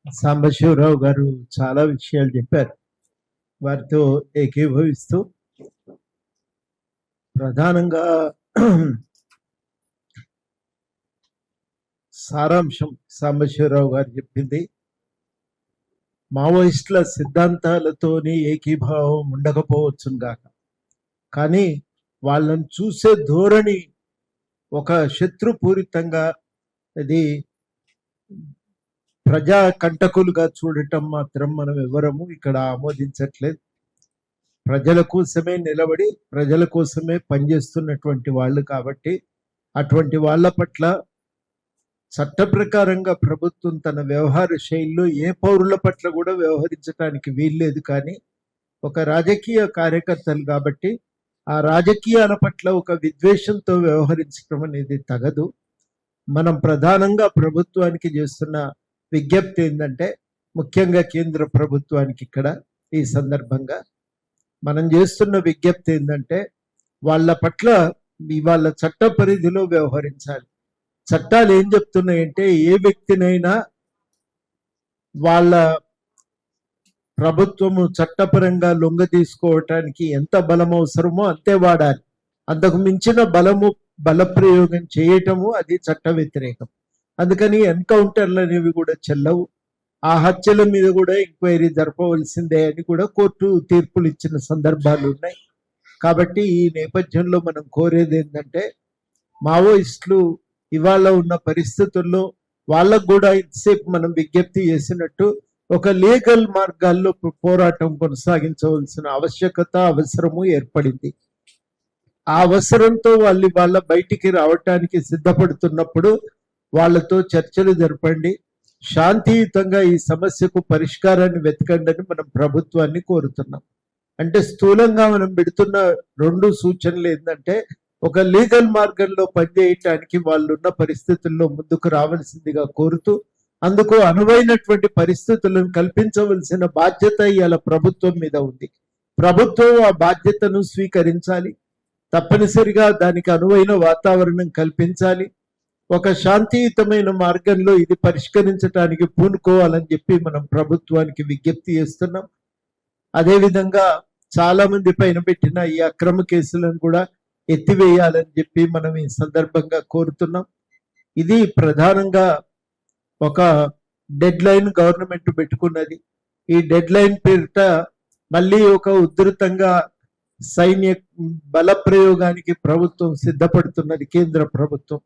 సాంబశివరావు గారు చాలా విషయాలు చెప్పారు. వారితో ఏకీభవిస్తూ ప్రధానంగా సారాంశం సాంబశివరావు గారు చెప్పింది, మావోయిస్టుల సిద్ధాంతాలతోని ఏకీభావం ఉండకపోవచ్చును గాక, కానీ వాళ్ళని చూసే ధోరణి ఒక శత్రుపూరితంగా, అది ప్రజా కంటకులుగా చూడటం మాత్రం మనం ఎవరము ఇక్కడ ఆమోదించట్లేదు. ప్రజల కోసమే నిలబడి ప్రజల కోసమే పనిచేస్తున్నటువంటి వాళ్ళు కాబట్టి అటువంటి వాళ్ళ పట్ల చట్ట ప్రకారంగా ప్రభుత్వం తన వ్యవహార శైలిలో ఏ పౌరుల పట్ల కూడా వ్యవహరించడానికి వీల్లేదు. కానీ ఒక రాజకీయ కార్యకర్తలు కాబట్టి ఆ రాజకీయాల పట్ల ఒక విద్వేషంతో వ్యవహరించడం అనేది తగదు. మనం ప్రధానంగా ప్రభుత్వానికి చేస్తున్న విజ్ఞప్తి ఏంటంటే, ముఖ్యంగా కేంద్ర ప్రభుత్వానికి ఇక్కడ ఈ సందర్భంగా మనం చేస్తున్న విజ్ఞప్తి ఏంటంటే, వాళ్ళ పట్ల వాళ్ళ చట్ట పరిధిలో వ్యవహరించాలి. చట్టాలు ఏం చెప్తున్నాయంటే, ఏ వ్యక్తినైనా వాళ్ళ ప్రభుత్వము చట్టపరంగా లొంగ తీసుకోవటానికి ఎంత బలం అవసరమో అంతే వాడాలి. అంతకు మించిన బలప్రయోగం చేయటము అది చట్ట వ్యతిరేకం. అందుకని ఎన్కౌంటర్లు అనేవి కూడా చెల్లవు. ఆ హత్యల మీద కూడా ఎంక్వైరీ జరపవలసిందే అని కూడా కోర్టు తీర్పులు ఇచ్చిన సందర్భాలు ఉన్నాయి. కాబట్టి ఈ నేపథ్యంలో మనం కోరేది ఏంటంటే, మావోయిస్టులు ఇవాళ ఉన్న పరిస్థితుల్లో వాళ్ళకు కూడా ఇంతసేపు మనం విజ్ఞప్తి చేసినట్టు ఒక లీగల్ మార్గాల్లో పోరాటం కొనసాగించవలసిన అవసరము ఏర్పడింది. ఆ అవసరంతో వాళ్ళ బయటికి రావటానికి సిద్ధపడుతున్నప్పుడు వాళ్ళతో చర్చలు జరపండి, శాంతియుతంగా ఈ సమస్యకు పరిష్కారాన్ని వెతకండి అని మనం ప్రభుత్వాన్ని కోరుతున్నాం. అంటే స్థూలంగా మనం పెడుతున్న రెండు సూచనలు ఏంటంటే, ఒక లీగల్ మార్గంలో పనిచేయటానికి వాళ్ళున్న పరిస్థితుల్లో ముందుకు రావాల్సిందిగా కోరుతూ, అందుకు అనువైనటువంటి పరిస్థితులను కల్పించవలసిన బాధ్యత ఇవాళ ప్రభుత్వం మీద ఉంది. ప్రభుత్వం ఆ బాధ్యతను స్వీకరించాలి, తప్పనిసరిగా దానికి అనువైన వాతావరణం కల్పించాలి. ఒక శాంతియుతమైన మార్గంలో ఇది పరిష్కరించడానికి పూనుకోవాలని చెప్పి మనం ప్రభుత్వానికి విజ్ఞప్తి చేస్తున్నాం. అదేవిధంగా చాలా మంది పైన పెట్టిన ఈ అక్రమ కేసులను కూడా ఎత్తివేయాలని చెప్పి మనం ఈ సందర్భంగా కోరుతున్నాం. ఇది ప్రధానంగా ఒక డెడ్ లైన్ గవర్నమెంట్ పెట్టుకున్నది. ఈ డెడ్ లైన్ పేరిట మళ్ళీ ఒక ఉధృతంగా సైన్య బల ప్రయోగానికి ప్రభుత్వం సిద్ధపడుతున్నది, కేంద్ర ప్రభుత్వం.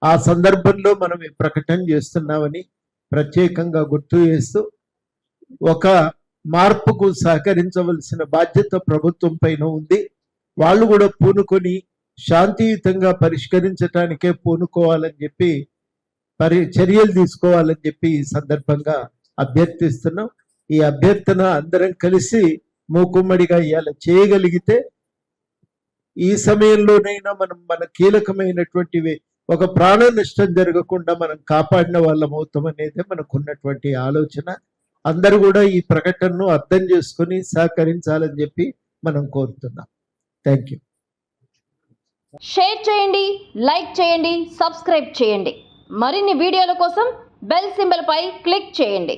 ఆ సందర్భంలో మనం ఈ ప్రకటన చేస్తున్నామని ప్రత్యేకంగా గుర్తు చేస్తూ, ఒక మార్పుకు సహకరించవలసిన బాధ్యత ప్రభుత్వం పైన ఉంది. వాళ్ళు కూడా పూనుకొని శాంతియుతంగా పరిష్కరించడానికే పూనుకోవాలని చెప్పి చర్యలు తీసుకోవాలని చెప్పి ఈ సందర్భంగా అభ్యర్థిస్తున్నాం. ఈ అభ్యర్థన అందరం కలిసి మూకుమ్మడిగా ఇవాళ చేయగలిగితే ఈ సమయంలోనైనా మనం మన కీలకమైనటువంటివి ఒక ప్రాణ నష్టం జరగకుండా మనం కాపాడిన వాళ్ళం అవుతాం అనేది మనకున్నటువంటి ఆలోచన. అందరూ కూడా ఈ ప్రకటనను అర్థం చేసుకొని సహకరించాలని చెప్పి మనం కోరుతున్నాం. Thank you. షేర్ చేయండి, లైక్ చేయండి, సబ్స్క్రైబ్ చేయండి. మరిన్ని వీడియోల కోసం బెల్ సింబల్ పై క్లిక్ చేయండి.